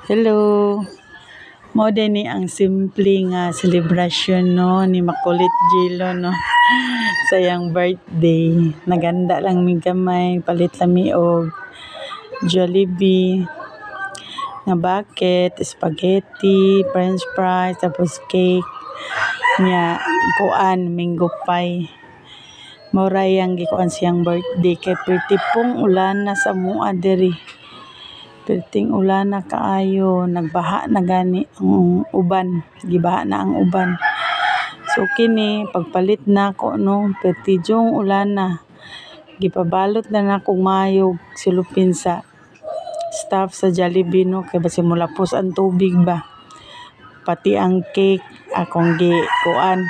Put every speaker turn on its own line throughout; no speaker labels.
Hello. Mao din ni ang simple nga celebration no ni Makulit Jilo no sa iyang birthday. Naganda lang mi gamay, palit lang mi og Jollibee nga bucket, spaghetti, french fries, tapos cake nya kuan mango pie. Mura yang gikuan siyang birthday kay pretty pong ulana sa mua diri. Perting ulana kaayo, nagbaha na gani ang uban, gibaha na ang uban. So kini pagpalit na ko no, perti jong ulana. Gipabalot na nakong mayog silupin sa staff sa Jollibee no kay basi mulapos ang tubig ba. Pati ang cake akong kuan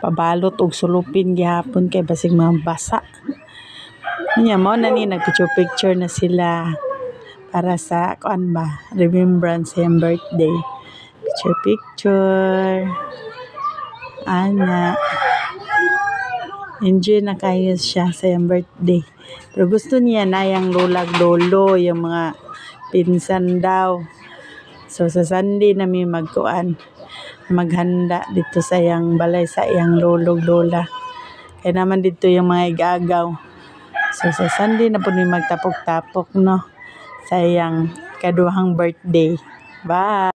pabalot og sulupin gihapon kay basig mabasa. Nya mao na ni nagpicture na sila para sa kuan ba, remembrance sa iyang birthday. Picture. Ana. Enjoy na kayo siya sa iyang birthday. Pero gusto niya na yung lolag lolo, yung mga pinsan daw. So sa Sunday na may maghanda dito sa iyang balay sa iyang lolo lola. Kaya naman dito yung mga igagaw. So sa Sunday na po may magtapok-tapok no sa iyang kaduhang birthday. Bye!